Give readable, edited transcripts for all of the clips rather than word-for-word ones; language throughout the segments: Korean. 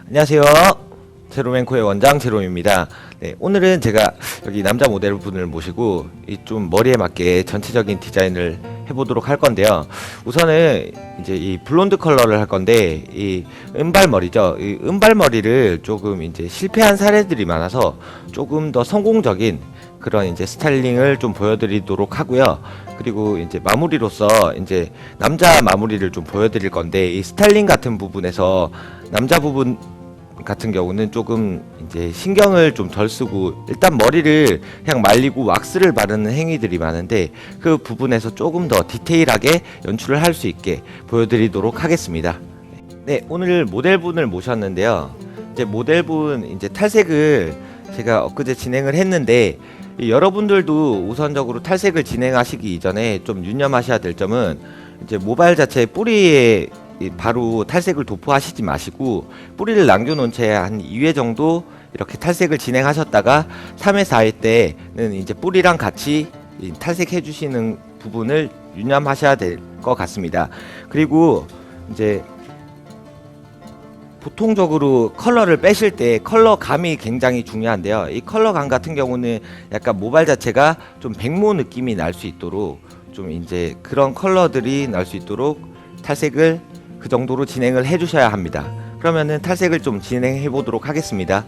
안녕하세요. 제로맨코의 원장 제롬입니다. 네, 오늘은 제가 여기 남자 모델분을 모시고 이 좀 머리에 맞게 전체적인 디자인을 해보도록 할 건데요. 우선은 이제 이 블론드 컬러를 할 건데 이 은발머리죠. 이 은발머리를 조금 이제 실패한 사례들이 많아서 조금 더 성공적인 그런 이제 스타일링을 좀 보여드리도록 하고요. 그리고 이제 마무리로서 이제 남자 마무리를 좀 보여드릴 건데 이 스타일링 같은 부분에서 남자 부분 같은 경우는 조금 이제 신경을 좀 덜 쓰고 일단 머리를 그냥 말리고 왁스를 바르는 행위들이 많은데 그 부분에서 조금 더 디테일하게 연출을 할 수 있게 보여드리도록 하겠습니다. 네, 오늘 모델분을 모셨는데요. 이제 모델분 이제 탈색을 제가 엊그제 진행을 했는데 여러분들도 우선적으로 탈색을 진행하시기 이전에 좀 유념하셔야 될 점은 이제 모발 자체 뿌리에 바로 탈색을 도포하시지 마시고 뿌리를 남겨놓은 채 한 2회 정도 이렇게 탈색을 진행하셨다가 3회 4회 때는 이제 뿌리랑 같이 탈색해 주시는 부분을 유념하셔야 될 것 같습니다. 그리고 이제 보통적으로 컬러를 빼실 때 컬러감이 굉장히 중요한데요. 이 컬러감 같은 경우는 약간 모발 자체가 좀 백모 느낌이 날 수 있도록 좀 이제 그런 컬러들이 날 수 있도록 탈색을 그 정도로 진행을 해 주셔야 합니다. 그러면은 탈색을 좀 진행해 보도록 하겠습니다.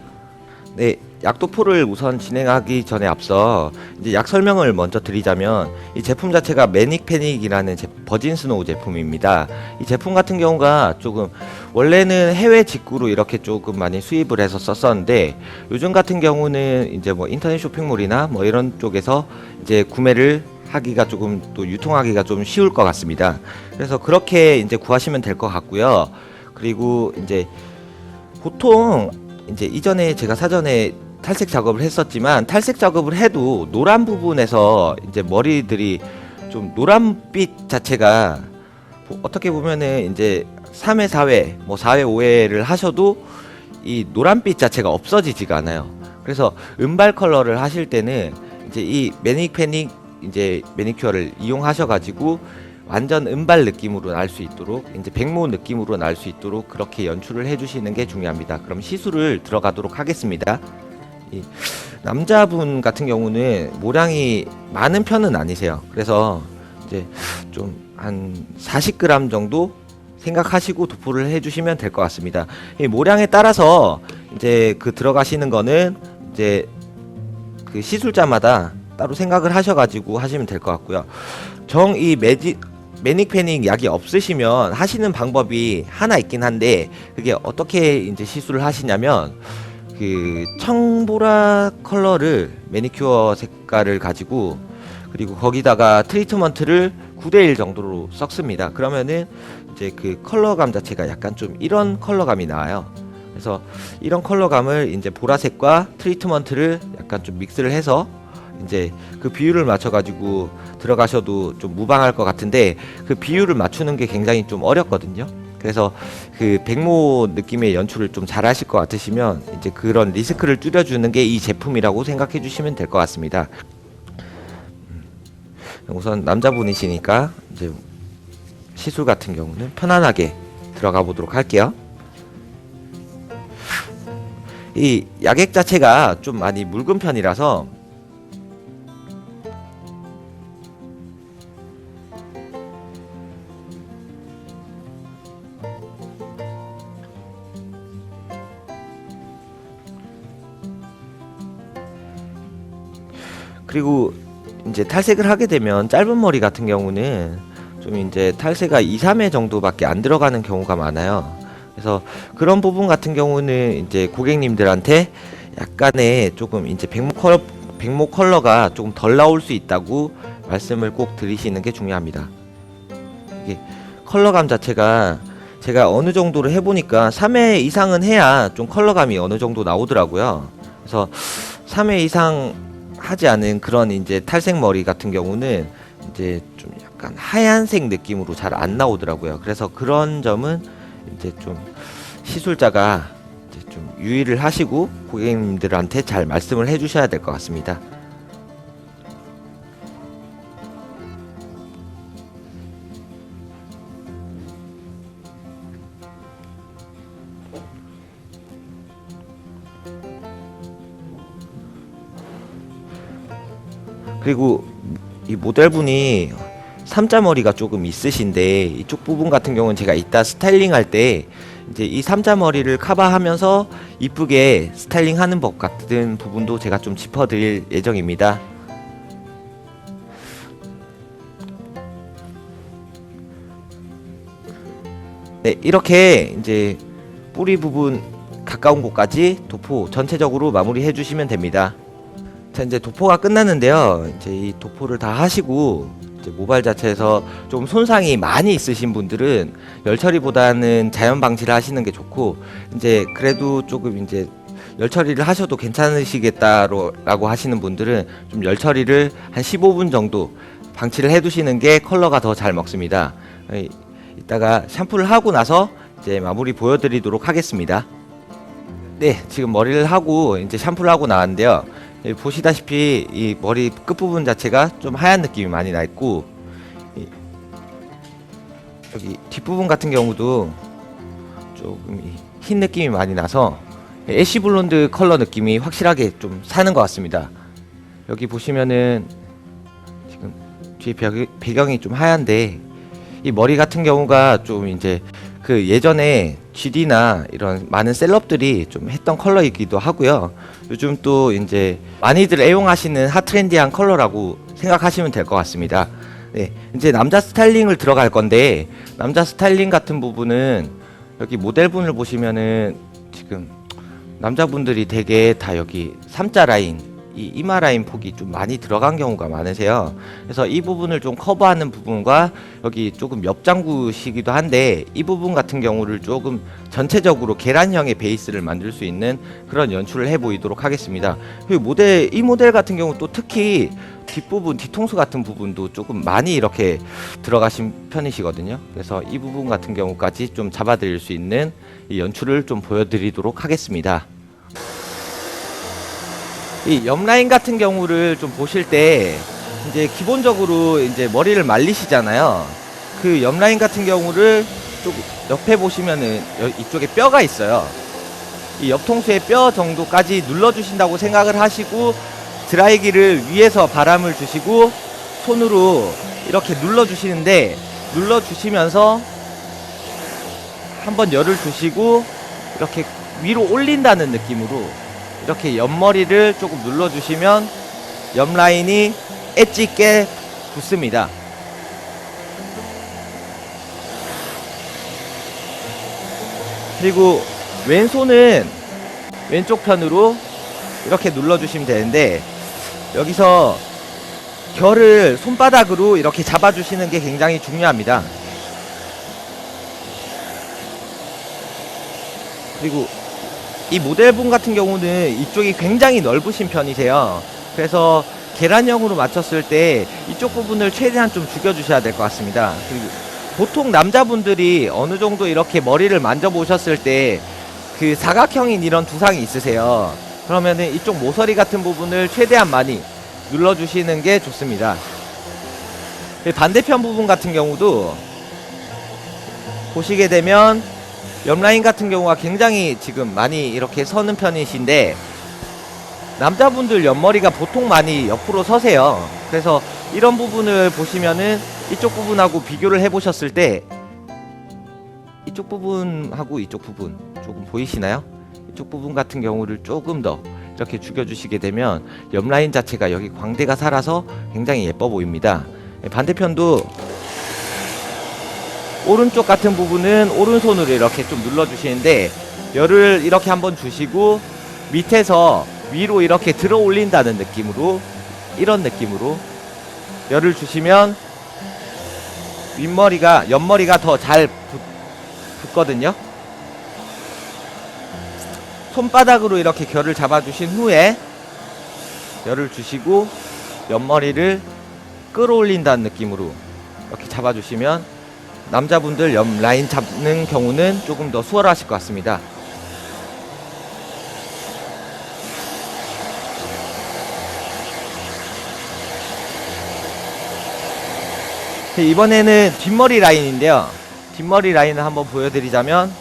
네, 약도포를 우선 진행하기 전에 앞서 이제 약 설명을 먼저 드리자면 이 제품 자체가 매닉 패닉이라는 버진 스노우 제품입니다. 이 제품 같은 경우가 조금 원래는 해외 직구로 이렇게 조금 많이 수입을 해서 썼었는데 요즘 같은 경우는 이제 뭐 인터넷 쇼핑몰이나 뭐 이런 쪽에서 이제 구매를 하기가 조금 또 유통하기가 좀 쉬울 것 같습니다. 그래서 그렇게 이제 구하시면 될 것 같고요. 그리고 이제 보통 이제 이전에 제가 사전에 탈색 작업을 했었지만 탈색 작업을 해도 노란 부분에서 이제 머리들이 좀 노란빛 자체가 어떻게 보면은 이제 3회, 4회, 뭐 4회, 5회를 하셔도 이 노란빛 자체가 없어지지가 않아요. 그래서 은발 컬러를 하실 때는 이제 이 매닉 패닉 이제 매니큐어를 이용하셔 가지고 완전 은발 느낌으로 날 수 있도록 이제 백모 느낌으로 날 수 있도록 그렇게 연출을 해주시는 게 중요합니다. 그럼 시술을 들어가도록 하겠습니다. 이 남자분 같은 경우는 모량이 많은 편은 아니세요. 그래서 이제 좀 한 40g 정도 생각하시고 도포를 해주시면 될 것 같습니다. 이 모량에 따라서 이제 그 들어가시는 거는 이제 그 시술자마다 따로 생각을 하셔가지고 하시면 될 것 같고요. 이 매닉 패닉 약이 없으시면 하시는 방법이 하나 있긴 한데 그게 어떻게 이제 시술을 하시냐면 그 청보라 컬러를 매니큐어 색깔을 가지고 그리고 거기다가 트리트먼트를 9대1 정도로 섞습니다. 그러면은 이제 그 컬러감 자체가 약간 좀 이런 컬러감이 나와요. 그래서 이런 컬러감을 이제 보라색과 트리트먼트를 약간 좀 믹스를 해서 이제 그 비율을 맞춰가지고 들어가셔도 좀 무방할 것 같은데 그 비율을 맞추는 게 굉장히 좀 어렵거든요. 그래서 그 백모 느낌의 연출을 좀 잘 하실 것 같으시면 이제 그런 리스크를 줄여주는 게 이 제품이라고 생각해 주시면 될 것 같습니다. 우선 남자분이시니까 이제 시술 같은 경우는 편안하게 들어가 보도록 할게요. 이 약액 자체가 좀 많이 묽은 편이라서 그리고 이제 탈색을 하게 되면 짧은 머리 같은 경우는 좀 이제 탈색가 2, 3회 정도밖에 안 들어가는 경우가 많아요. 그래서 그런 부분 같은 경우는 이제 고객님들한테 약간의 조금 이제 백모 컬러가 조금 덜 나올 수 있다고 말씀을 꼭 드리시는 게 중요합니다. 이게 컬러감 자체가 제가 어느 정도로 해보니까 3회 이상은 해야 좀 컬러감이 어느 정도 나오더라고요. 그래서 3회 이상 하지 않은 그런 이제 탈색 머리 같은 경우는 이제 좀 약간 하얀색 느낌으로 잘 안 나오더라고요. 그래서 그런 점은 이제 좀 시술자가 이제 좀 유의를 하시고 고객님들한테 잘 말씀을 해주셔야 될 것 같습니다. 그리고 이 모델분이 삼자머리가 조금 있으신데 이쪽 부분 같은 경우는 제가 이따 스타일링 할 때 이제 이 삼자머리를 커버하면서 이쁘게 스타일링 하는 법 같은 부분도 제가 좀 짚어드릴 예정입니다. 네, 이렇게 이제 뿌리 부분 가까운 곳까지 도포 전체적으로 마무리해 주시면 됩니다. 자, 이제 도포가 끝났는데요. 이제 이 도포를 다 하시고 이제 모발 자체에서 좀 손상이 많이 있으신 분들은 열 처리보다는 자연 방치를 하시는 게 좋고, 이제 그래도 조금 이제 열 처리를 하셔도 괜찮으시겠다라고 하시는 분들은 좀 열 처리를 한 15분 정도 방치를 해 두시는 게 컬러가 더 잘 먹습니다. 이따가 샴푸를 하고 나서 이제 마무리 보여드리도록 하겠습니다. 네, 지금 머리를 하고 이제 샴푸를 하고 나왔는데요. 보시다시피 이 머리 끝부분 자체가 좀 하얀 느낌이 많이 나 있고, 여기 뒷부분 같은 경우도 조금 흰 느낌이 많이 나서 애쉬 블론드 컬러 느낌이 확실하게 좀 사는 것 같습니다. 여기 보시면은 지금 뒤에 배경이 좀 하얀데, 이 머리 같은 경우가 좀 이제 그 예전에 GD나 이런 많은 셀럽들이 좀 했던 컬러이기도 하고요. 요즘 또 이제 많이들 애용하시는 핫트렌디한 컬러라고 생각하시면 될 것 같습니다. 네, 이제 남자 스타일링을 들어갈 건데, 남자 스타일링 같은 부분은 여기 모델분을 보시면은 지금 남자분들이 되게 다 여기 3자 라인, 이 이마 라인 폭이 좀 많이 들어간 경우가 많으세요. 그래서 이 부분을 좀 커버하는 부분과 여기 조금 옆장구시기도 한데, 이 부분 같은 경우를 조금 전체적으로 계란형의 베이스를 만들 수 있는 그런 연출을 해 보이도록 하겠습니다. 그리고 이 모델 같은 경우 또 특히 뒷부분, 뒤통수 같은 부분도 조금 많이 이렇게 들어가신 편이시거든요. 그래서 이 부분 같은 경우까지 좀 잡아드릴 수 있는 이 연출을 좀 보여드리도록 하겠습니다. 이 옆라인 같은 경우를 좀 보실 때 이제 기본적으로 이제 머리를 말리시잖아요. 그 옆라인 같은 경우를 좀 옆에 보시면은 이쪽에 뼈가 있어요. 이 옆통수의 뼈 정도까지 눌러주신다고 생각을 하시고, 드라이기를 위에서 바람을 주시고 손으로 이렇게 눌러주시는데, 눌러주시면서 한번 열을 주시고 이렇게 위로 올린다는 느낌으로 이렇게 옆머리를 조금 눌러주시면 옆라인이 엣지 있게 붙습니다. 그리고 왼손은 왼쪽 편으로 이렇게 눌러주시면 되는데, 여기서 결을 손바닥으로 이렇게 잡아주시는 게 굉장히 중요합니다. 그리고 이 모델분 같은 경우는 이쪽이 굉장히 넓으신 편이세요. 그래서 계란형으로 맞췄을 때 이쪽 부분을 최대한 좀 죽여주셔야 될 것 같습니다. 그리고 보통 남자분들이 어느 정도 이렇게 머리를 만져보셨을 때 그 사각형인 이런 두상이 있으세요. 그러면은 이쪽 모서리 같은 부분을 최대한 많이 눌러주시는 게 좋습니다. 반대편 부분 같은 경우도 보시게 되면 옆라인 같은 경우가 굉장히 지금 많이 이렇게 서는 편이신데, 남자분들 옆머리가 보통 많이 옆으로 서세요. 그래서 이런 부분을 보시면은 이쪽 부분하고 비교를 해보셨을 때 이쪽 부분하고 이쪽 부분 조금 보이시나요? 이쪽 부분 같은 경우를 조금 더 이렇게 죽여주시게 되면 옆라인 자체가 여기 광대가 살아서 굉장히 예뻐 보입니다. 반대편도 오른쪽 같은 부분은 오른손으로 이렇게 좀 눌러주시는데, 열을 이렇게 한번 주시고 밑에서 위로 이렇게 들어 올린다는 느낌으로, 이런 느낌으로 열을 주시면 옆머리가 더 잘 붙거든요. 손바닥으로 이렇게 결을 잡아주신 후에 열을 주시고 옆머리를 끌어올린다는 느낌으로 이렇게 잡아주시면 남자분들 옆 라인 잡는 경우는 조금 더 수월하실 것 같습니다. 이번에는 뒷머리 라인인데요. 뒷머리 라인을 한번 보여드리자면,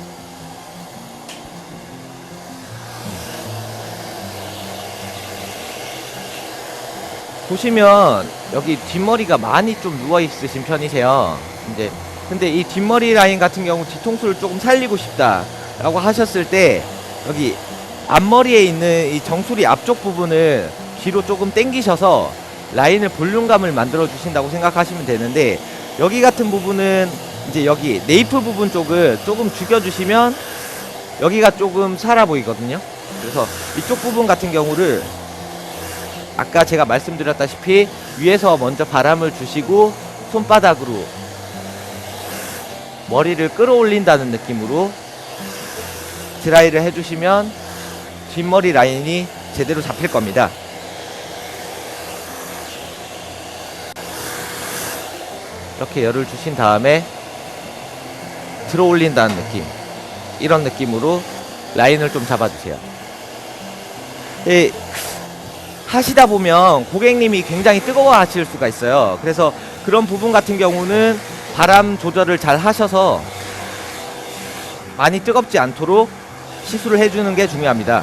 보시면 여기 뒷머리가 많이 좀 누워 있으신 편이세요. 이제 근데 이 뒷머리 라인 같은 경우 뒤통수를 조금 살리고 싶다라고 하셨을 때 여기 앞머리에 있는 이 정수리 앞쪽 부분을 뒤로 조금 당기셔서 라인을 볼륨감을 만들어 주신다고 생각하시면 되는데, 여기 같은 부분은 이제 여기 네이프 부분 쪽을 조금 죽여 주시면 여기가 조금 살아 보이거든요. 그래서 이쪽 부분 같은 경우를 아까 제가 말씀드렸다시피 위에서 먼저 바람을 주시고 손바닥으로 머리를 끌어올린다는 느낌으로 드라이를 해주시면 뒷머리 라인이 제대로 잡힐 겁니다. 이렇게 열을 주신 다음에 들어 올린다는 느낌, 이런 느낌으로 라인을 좀 잡아주세요. 하시다 보면 고객님이 굉장히 뜨거워 하실 수가 있어요. 그래서 그런 부분 같은 경우는 바람 조절을 잘 하셔서 많이 뜨겁지 않도록 시술을 해주는 게 중요합니다.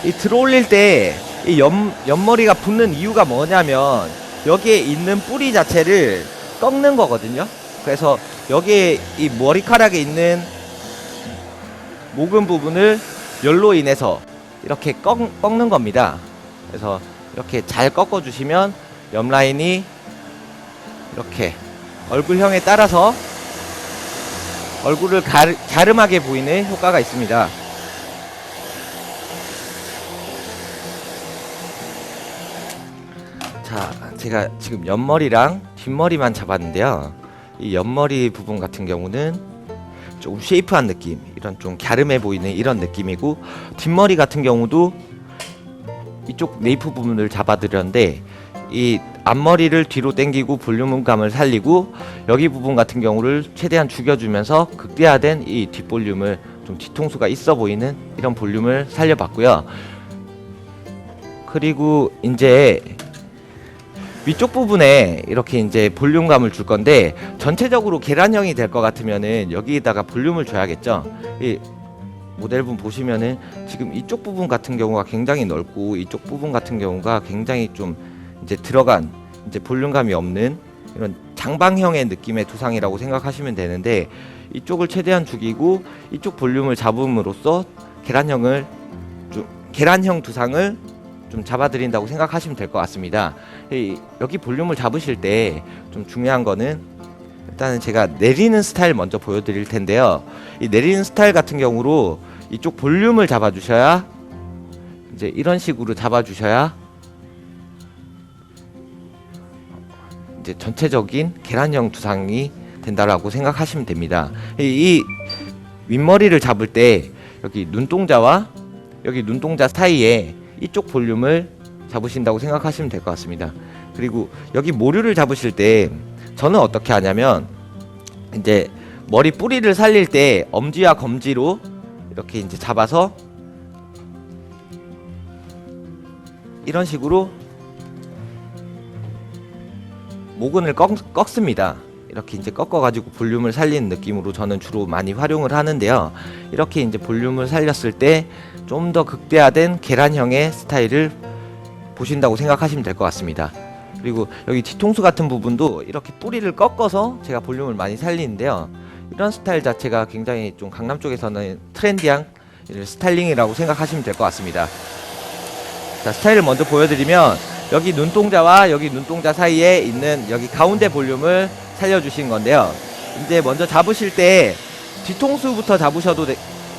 이 들어올릴 때 이 옆머리가 붙는 이유가 뭐냐면 여기에 있는 뿌리 자체를 꺾는 거거든요. 그래서 여기에 이 머리카락에 있는 모근 부분을 열로 인해서 이렇게 꺾는 겁니다. 그래서 이렇게 잘 꺾어 주시면 옆 라인이 이렇게 얼굴형에 따라서 얼굴을 갸름하게 보이는 효과가 있습니다. 자, 제가 지금 옆머리랑 뒷머리만 잡았는데요. 이 옆머리 부분 같은 경우는 조금 쉐이프한 느낌, 이런 좀 갸름해 보이는 이런 느낌이고, 뒷머리 같은 경우도 이쪽 네이프 부분을 잡아드렸는데 이 앞머리를 뒤로 당기고 볼륨감을 살리고, 여기 부분 같은 경우를 최대한 죽여주면서 극대화된 이 뒷볼륨을 좀 뒤통수가 있어 보이는 이런 볼륨을 살려봤고요. 그리고 이제 위쪽 부분에 이렇게 이제 볼륨감을 줄 건데, 전체적으로 계란형이 될 것 같으면은 여기에다가 볼륨을 줘야겠죠. 이 모델분 보시면은 지금 이쪽 부분 같은 경우가 굉장히 넓고 이쪽 부분 같은 경우가 굉장히 좀 이제 들어간 이제 볼륨감이 없는 이런 장방형의 느낌의 두상이라고 생각하시면 되는데, 이쪽을 최대한 죽이고 이쪽 볼륨을 잡음으로써 계란형 두상을 좀 잡아드린다고 생각하시면 될 것 같습니다. 여기 볼륨을 잡으실 때 좀 중요한 거는, 일단은 제가 내리는 스타일 먼저 보여드릴 텐데요. 이 내리는 스타일 같은 경우로 이쪽 볼륨을 잡아주셔야, 이제 이런 식으로 잡아주셔야 이제 전체적인 계란형 두상이 된다라고 생각하시면 됩니다. 이 윗머리를 잡을 때 여기 눈동자와 여기 눈동자 사이에 이쪽 볼륨을 잡으신다고 생각하시면 될 것 같습니다. 그리고 여기 모류를 잡으실 때 저는 어떻게 하냐면, 이제 머리 뿌리를 살릴 때 엄지와 검지로 이렇게 이제 잡아서 이런 식으로 모근을 꺾습니다. 이렇게 이제 꺾어가지고 볼륨을 살리는 느낌으로 저는 주로 많이 활용을 하는데요. 이렇게 이제 볼륨을 살렸을 때 좀 더 극대화된 계란형의 스타일을 보신다고 생각하시면 될 것 같습니다. 그리고 여기 뒤통수 같은 부분도 이렇게 뿌리를 꺾어서 제가 볼륨을 많이 살리는데요. 이런 스타일 자체가 굉장히 좀 강남 쪽에서는 트렌디한 스타일링이라고 생각하시면 될 것 같습니다. 자, 스타일을 먼저 보여드리면, 여기 눈동자와 여기 눈동자 사이에 있는 여기 가운데 볼륨을 살려주신 건데요. 이제 먼저 잡으실 때 뒤통수부터 잡으셔도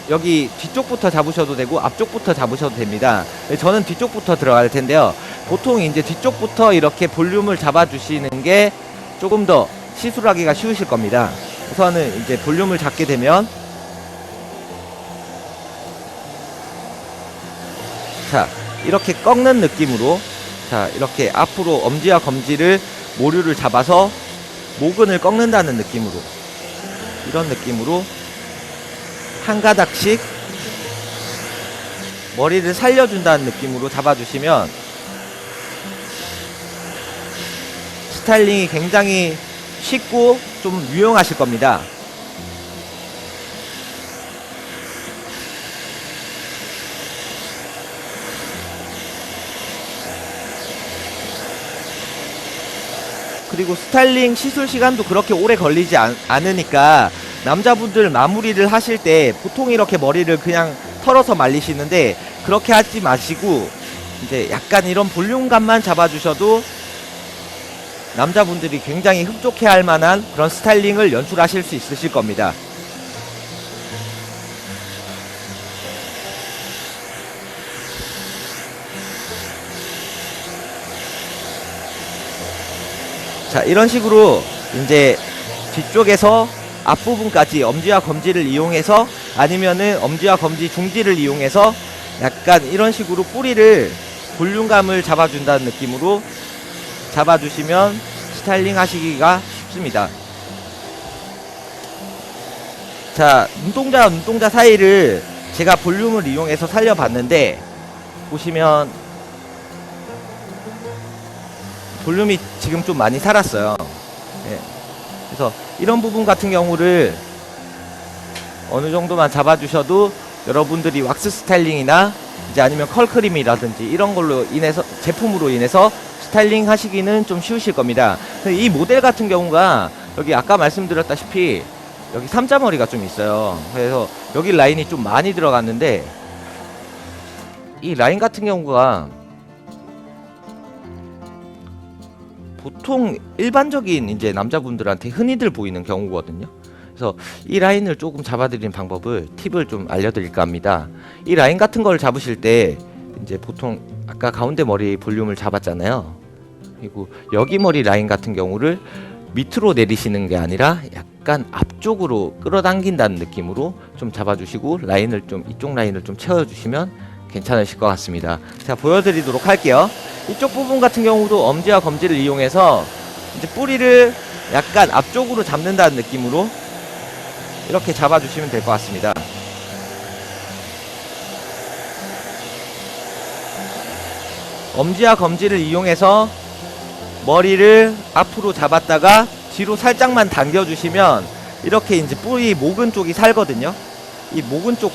여기 뒤쪽부터 잡으셔도 되고 앞쪽부터 잡으셔도 됩니다. 저는 뒤쪽부터 들어갈 텐데요. 보통 이제 뒤쪽부터 이렇게 볼륨을 잡아주시는 게 조금 더 시술하기가 쉬우실 겁니다. 우선은 이제 볼륨을 잡게 되면, 자, 이렇게 꺾는 느낌으로, 자, 이렇게 앞으로 엄지와 검지를 모류를 잡아서 모근을 꺾는다는 느낌으로, 이런 느낌으로 한 가닥씩 머리를 살려준다는 느낌으로 잡아주시면 스타일링이 굉장히 쉽고 좀 유용하실 겁니다. 그리고 스타일링 시술 시간도 그렇게 오래 걸리지 않으니까 남자분들 마무리를 하실 때 보통 이렇게 머리를 그냥 털어서 말리시는데 그렇게 하지 마시고 이제 약간 이런 볼륨감만 잡아주셔도 남자분들이 굉장히 흡족해 할 만한 그런 스타일링을 연출하실 수 있으실 겁니다. 자, 이런 식으로 이제 뒤쪽에서 앞부분까지 엄지와 검지를 이용해서 아니면은 엄지와 검지 중지를 이용해서 약간 이런 식으로 뿌리를 볼륨감을 잡아준다는 느낌으로 잡아주시면 스타일링 하시기가 쉽습니다. 자, 눈동자와 눈동자 사이를 제가 볼륨을 이용해서 살려봤는데 보시면 볼륨이 지금 좀 많이 살았어요. 예. 그래서 이런 부분 같은 경우를 어느 정도만 잡아주셔도 여러분들이 왁스 스타일링이나 이제 아니면 컬크림이라든지 이런 걸로 인해서 제품으로 인해서 스타일링 하시기는 좀 쉬우실 겁니다. 이 모델 같은 경우가 여기 아까 말씀드렸다시피 여기 삼자머리가 좀 있어요. 그래서 여기 라인이 좀 많이 들어갔는데 이 라인 같은 경우가 보통 일반적인 이제 남자분들한테 흔히들 보이는 경우거든요. 그래서 이 라인을 조금 잡아드리는 방법을 팁을 좀 알려드릴까 합니다. 이 라인 같은 걸 잡으실 때 이제 보통 아까 가운데 머리 볼륨을 잡았잖아요. 그리고 여기 머리 라인 같은 경우를 밑으로 내리시는 게 아니라 약간 앞쪽으로 끌어당긴다는 느낌으로 좀 잡아주시고 라인을 좀 이쪽 라인을 좀 채워주시면 괜찮으실 것 같습니다. 자, 보여드리도록 할게요. 이쪽 부분 같은 경우도 엄지와 검지를 이용해서 이제 뿌리를 약간 앞쪽으로 잡는다는 느낌으로 이렇게 잡아주시면 될 것 같습니다. 엄지와 검지를 이용해서 머리를 앞으로 잡았다가 뒤로 살짝만 당겨주시면 이렇게 이제 뿌리 모근 쪽이 살거든요. 이 모근 쪽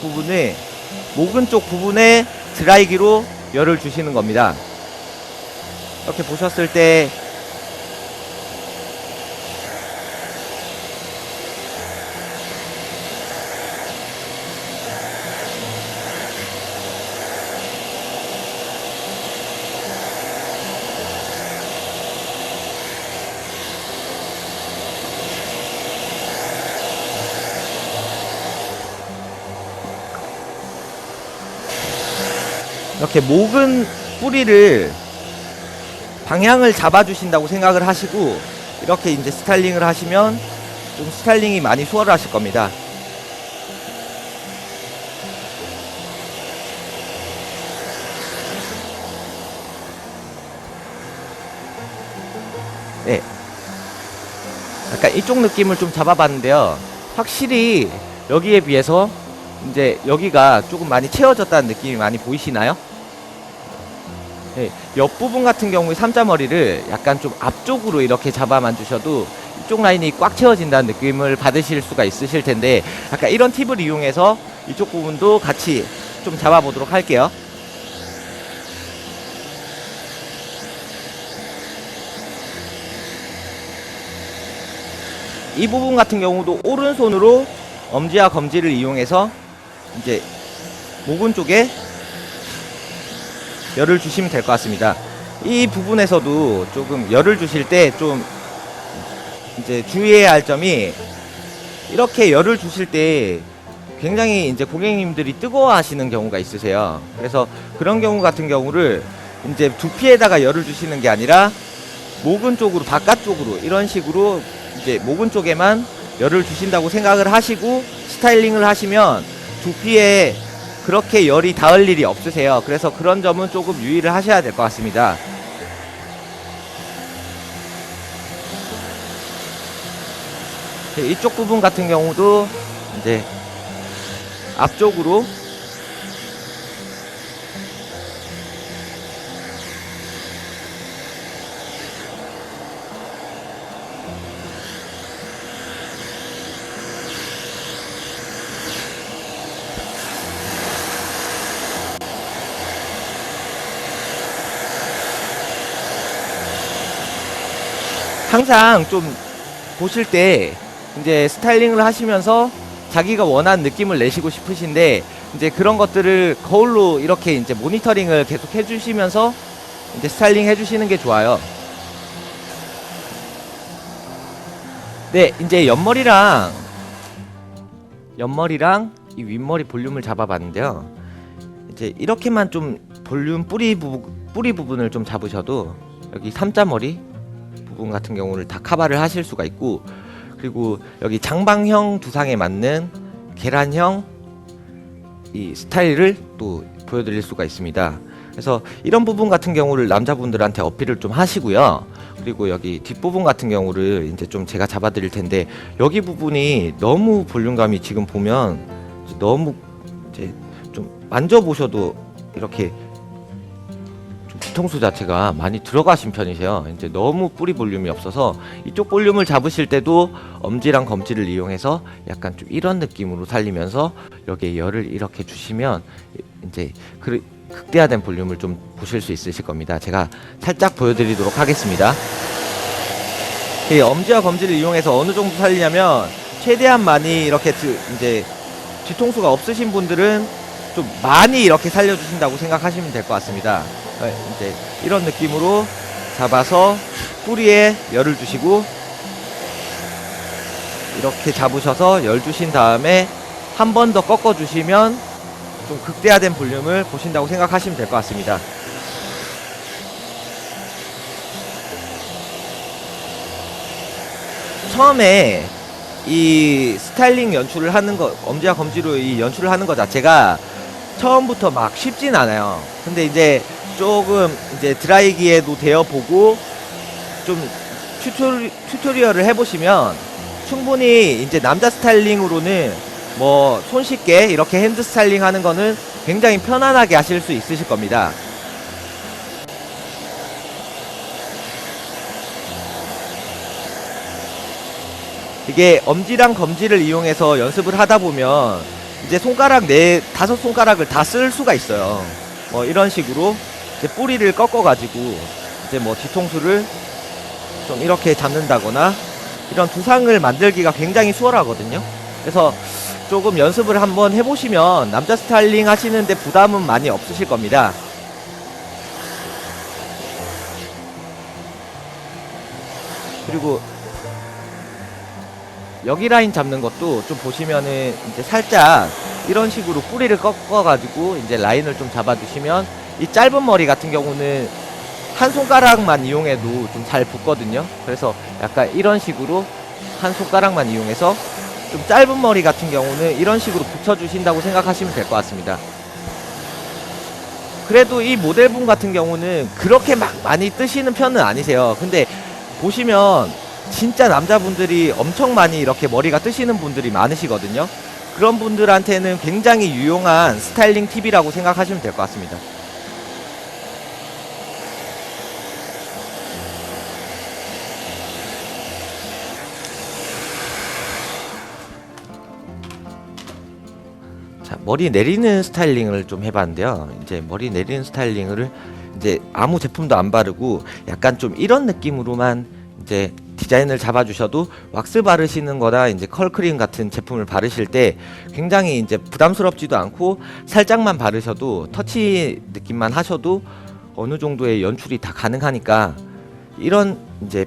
부분에 드라이기로 열을 주시는 겁니다. 이렇게 보셨을 때 이렇게 모근 뿌리를 방향을 잡아주신다고 생각을 하시고 이렇게 이제 스타일링을 하시면 좀 스타일링이 많이 수월하실 겁니다. 네, 약간 이쪽 느낌을 좀 잡아봤는데요. 확실히 여기에 비해서 이제 여기가 조금 많이 채워졌다는 느낌이 많이 보이시나요? 네, 옆부분 같은 경우에 삼자머리를 약간 좀 앞쪽으로 이렇게 잡아만 주셔도 이쪽 라인이 꽉 채워진다는 느낌을 받으실 수가 있으실 텐데 약간 이런 팁을 이용해서 이쪽 부분도 같이 좀 잡아보도록 할게요. 이 부분 같은 경우도 오른손으로 엄지와 검지를 이용해서 이제 모근 쪽에 열을 주시면 될 것 같습니다. 이 부분에서도 조금 열을 주실 때 좀 이제 주의해야 할 점이 이렇게 열을 주실 때 굉장히 이제 고객님들이 뜨거워하시는 경우가 있으세요. 그래서 그런 경우 같은 경우를 이제 두피에다가 열을 주시는 게 아니라 모근 쪽으로 바깥쪽으로 이런 식으로 이제 모근 쪽에만 열을 주신다고 생각을 하시고 스타일링을 하시면 두피에 그렇게 열이 닿을 일이 없으세요. 그래서 그런 점은 조금 유의를 하셔야 될 것 같습니다. 이쪽 부분 같은 경우도 이제 앞쪽으로 항상 좀 보실 때 이제 스타일링을 하시면서 자기가 원하는 느낌을 내시고 싶으신데 이제 그런 것들을 거울로 이렇게 이제 모니터링을 계속 해주시면서 이제 스타일링 해주시는 게 좋아요. 네, 이제 옆머리랑 이 윗머리 볼륨을 잡아봤는데요. 이제 이렇게만 좀 볼륨 뿌리 부분을 좀 잡으셔도 여기 삼자머리 부분 같은 경우를 다 커버를 하실 수가 있고, 그리고 여기 장방형 두상에 맞는 계란형 이 스타일을 또 보여드릴 수가 있습니다. 그래서 이런 부분 같은 경우를 남자분들한테 어필을 좀 하시고요. 그리고 여기 뒷부분 같은 경우를 이제 좀 제가 잡아드릴 텐데, 여기 부분이 너무 볼륨감이 지금 보면 너무 이제 좀 만져보셔도 이렇게 뒤통수 자체가 많이 들어가신 편이세요. 이제 너무 뿌리 볼륨이 없어서 이쪽 볼륨을 잡으실 때도 엄지랑 검지를 이용해서 약간 좀 이런 느낌으로 살리면서 여기에 열을 이렇게 주시면 이제 극대화된 볼륨을 좀 보실 수 있으실 겁니다. 제가 살짝 보여드리도록 하겠습니다. 이 엄지와 검지를 이용해서 어느 정도 살리냐면, 최대한 많이 이렇게 이제 뒤통수가 없으신 분들은 좀 많이 이렇게 살려주신다고 생각하시면 될 것 같습니다. 이제 이런 느낌으로 잡아서 뿌리에 열을 주시고, 이렇게 잡으셔서 열 주신 다음에 한 번 더 꺾어 주시면 좀 극대화된 볼륨을 보신다고 생각하시면 될 것 같습니다. 처음에 이 스타일링 연출을 하는 거, 엄지와 검지로 이 연출을 하는 것 자체가 처음부터 막 쉽진 않아요. 근데 이제 조금 이제 드라이기에도 데워보고 좀 튜토리얼을 해보시면 충분히 이제 남자 스타일링으로는 뭐 손쉽게 이렇게 핸드 스타일링 하는 거는 굉장히 편안하게 하실 수 있으실 겁니다. 이게 엄지랑 검지를 이용해서 연습을 하다 보면 이제 손가락 5손가락을 다 쓸 수가 있어요. 뭐 이런 식으로 이제 뿌리를 꺾어 가지고 이제 뭐 뒤통수를 좀 이렇게 잡는다거나 이런 두상을 만들기가 굉장히 수월하거든요. 그래서 조금 연습을 한번 해보시면 남자 스타일링 하시는데 부담은 많이 없으실 겁니다. 그리고 여기 라인 잡는 것도 좀 보시면은 이제 살짝 이런 식으로 뿌리를 꺾어가지고 이제 라인을 좀 잡아주시면 이 짧은 머리 같은 경우는 한 손가락만 이용해도 좀 잘 붙거든요. 그래서 약간 이런 식으로 한 손가락만 이용해서 좀 짧은 머리 같은 경우는 이런 식으로 붙여주신다고 생각하시면 될 것 같습니다. 그래도 이 모델분 같은 경우는 그렇게 막 많이 뜨시는 편은 아니세요. 근데 보시면 진짜 남자분들이 엄청 많이 이렇게 머리가 뜨시는 분들이 많으시거든요. 그런 분들한테는 굉장히 유용한 스타일링 팁이라고 생각하시면 될 것 같습니다. 자, 머리 내리는 스타일링을 좀 해봤는데요. 이제 머리 내리는 스타일링을 이제 아무 제품도 안 바르고 약간 좀 이런 느낌으로만 이제 디자인을 잡아주셔도, 왁스 바르시는 거나 이제 컬크림 같은 제품을 바르실 때 굉장히 이제 부담스럽지도 않고 살짝만 바르셔도 터치 느낌만 하셔도 어느 정도의 연출이 다 가능하니까, 이런 이제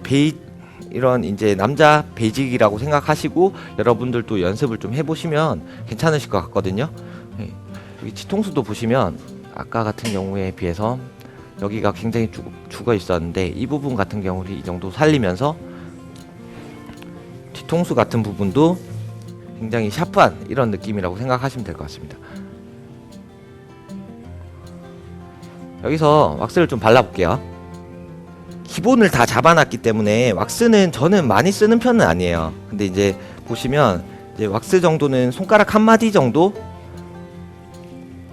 이런 이제 남자 베이직이라고 생각하시고 여러분들도 연습을 좀 해보시면 괜찮으실 것 같거든요. 여기 뒤통수도 보시면 아까 같은 경우에 비해서 여기가 굉장히 죽어 있었는데 이 부분 같은 경우는 이 정도 살리면서 뒤통수 같은 부분도 굉장히 샤프한 이런 느낌이라고 생각하시면 될 것 같습니다. 여기서 왁스를 좀 발라볼게요. 기본을 다 잡아놨기 때문에 왁스는 저는 많이 쓰는 편은 아니에요. 근데 이제 보시면 이제 왁스 정도는 손가락 한 마디 정도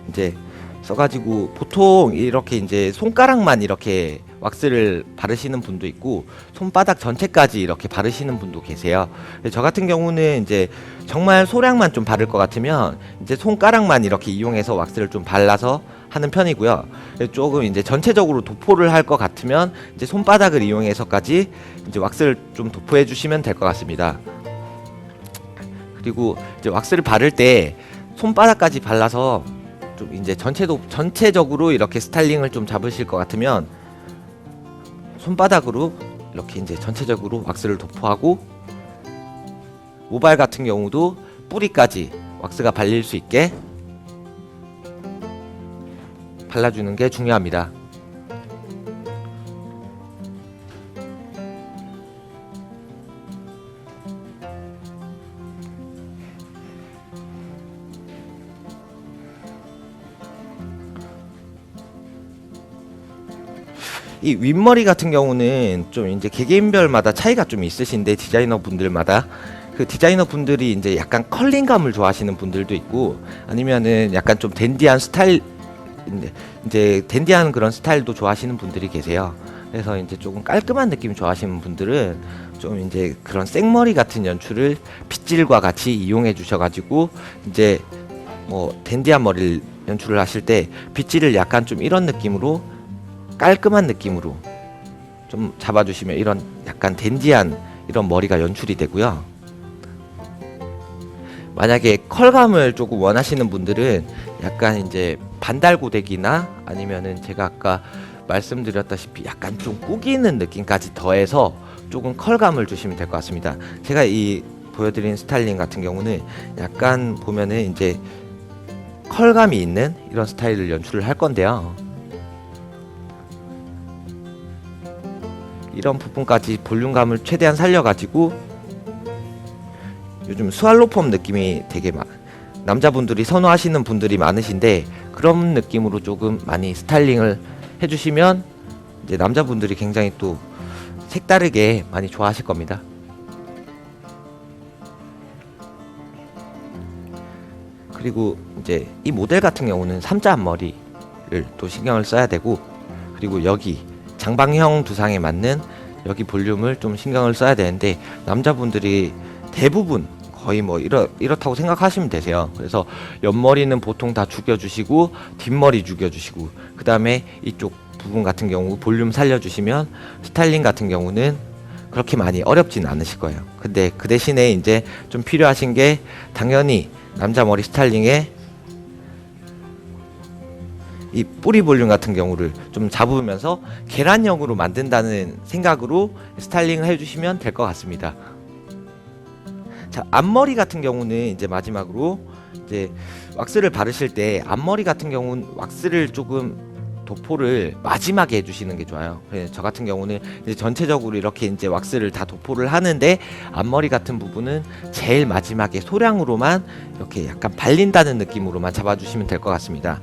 이제 써가지고, 보통 이렇게 이제 손가락만 이렇게 왁스를 바르시는 분도 있고 손바닥 전체까지 이렇게 바르시는 분도 계세요. 저 같은 경우는 이제 정말 소량만 좀 바를 것 같으면 이제 손가락만 이렇게 이용해서 왁스를 좀 발라서 하는 편이고요. 조금 이제 전체적으로 도포를 할 것 같으면 이제 손바닥을 이용해서까지 이제 왁스를 좀 도포해 주시면 될 것 같습니다. 그리고 이제 왁스를 바를 때 손바닥까지 발라서 좀 이제 전체적으로 이렇게 스타일링을 좀 잡으실 것 같으면 손바닥으로 이렇게 이제 전체적으로 왁스를 도포하고, 모발 같은 경우도 뿌리까지 왁스가 발릴 수 있게 발라주는 게 중요합니다. 이 윗머리 같은 경우는 좀 이제 개개인별마다 차이가 좀 있으신데, 디자이너 분들마다 그 디자이너 분들이 이제 약간 컬링감을 좋아하시는 분들도 있고, 아니면은 약간 좀 댄디한 스타일, 이제 댄디한 그런 스타일도 좋아하시는 분들이 계세요. 그래서 이제 조금 깔끔한 느낌 좋아하시는 분들은 좀 이제 그런 생머리 같은 연출을 빗질과 같이 이용해 주셔가지고, 이제 뭐 댄디한 머리를 연출을 하실 때 빗질을 약간 좀 이런 느낌으로, 깔끔한 느낌으로 좀 잡아주시면 이런 약간 댄디한 이런 머리가 연출이 되고요. 만약에 컬감을 조금 원하시는 분들은 약간 이제 반달고데기나 아니면은 제가 아까 말씀드렸다시피 약간 좀 꾸기는 느낌까지 더해서 조금 컬감을 주시면 될 것 같습니다. 제가 이 보여드린 스타일링 같은 경우는 약간 보면은 이제 컬감이 있는 이런 스타일을 연출을 할 건데요. 이런 부분까지 볼륨감을 최대한 살려가지고, 요즘 스왈로폼 느낌이 되게 남자분들이 선호하시는 분들이 많으신데, 그런 느낌으로 조금 많이 스타일링을 해주시면 이제 남자분들이 굉장히 또 색다르게 많이 좋아하실 겁니다. 그리고 이제 이 모델 같은 경우는 3자 앞머리를 또 신경을 써야 되고, 그리고 여기 장방형 두상에 맞는 여기 볼륨을 좀 신경을 써야 되는데, 남자분들이 대부분 거의 뭐 이렇다고 생각하시면 되세요. 그래서 옆머리는 보통 다 죽여주시고 뒷머리 죽여주시고, 그 다음에 이쪽 부분 같은 경우 볼륨 살려주시면 스타일링 같은 경우는 그렇게 많이 어렵진 않으실 거예요. 근데 그 대신에 이제 좀 필요하신 게, 당연히 남자 머리 스타일링에 이 뿌리 볼륨 같은 경우를 좀 잡으면서 계란형으로 만든다는 생각으로 스타일링을 해주시면 될 것 같습니다. 자, 앞머리 같은 경우는 이제 마지막으로 이제 왁스를 바르실 때, 앞머리 같은 경우는 왁스를 조금 도포를 마지막에 해주시는 게 좋아요. 저 같은 경우는 이제 전체적으로 이렇게 이제 왁스를 다 도포를 하는데, 앞머리 같은 부분은 제일 마지막에 소량으로만 이렇게 약간 발린다는 느낌으로만 잡아주시면 될 것 같습니다.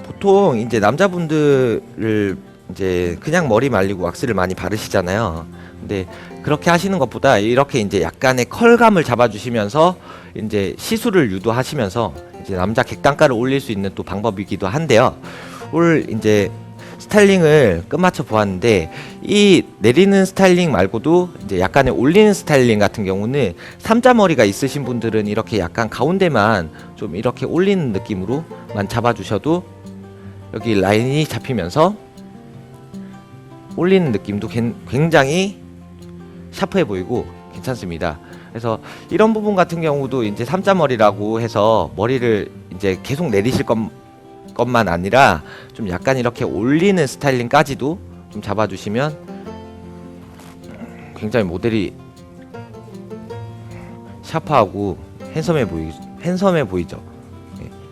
보통 이제 남자분들을 이제 그냥 머리 말리고 왁스를 많이 바르시잖아요. 근데 그렇게 하시는 것보다 이렇게 이제 약간의 컬감을 잡아주시면서 이제 시술을 유도하시면서 이제 남자 객단가를 올릴 수 있는 또 방법이기도 한데요. 오늘 이제 스타일링을 끝마쳐 보았는데, 이 내리는 스타일링 말고도 이제 약간의 올리는 스타일링 같은 경우는 3자 머리가 있으신 분들은 이렇게 약간 가운데만 좀 이렇게 올리는 느낌으로만 잡아주셔도 여기 라인이 잡히면서 올리는 느낌도 굉장히 샤프해 보이고 괜찮습니다. 그래서 이런 부분 같은 경우도 이제 3자 머리라고 해서 머리를 이제 계속 내리실 것만 아니라 좀 약간 이렇게 올리는 스타일링까지도 좀 잡아주시면 굉장히 모델이 샤프하고 핸섬해 보이죠.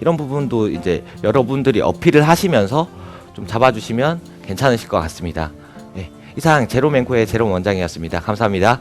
이런 부분도 이제 여러분들이 어필을 하시면서 좀 잡아주시면 괜찮으실 것 같습니다. 이상 제로맨코의 제롬 원장이었습니다. 감사합니다.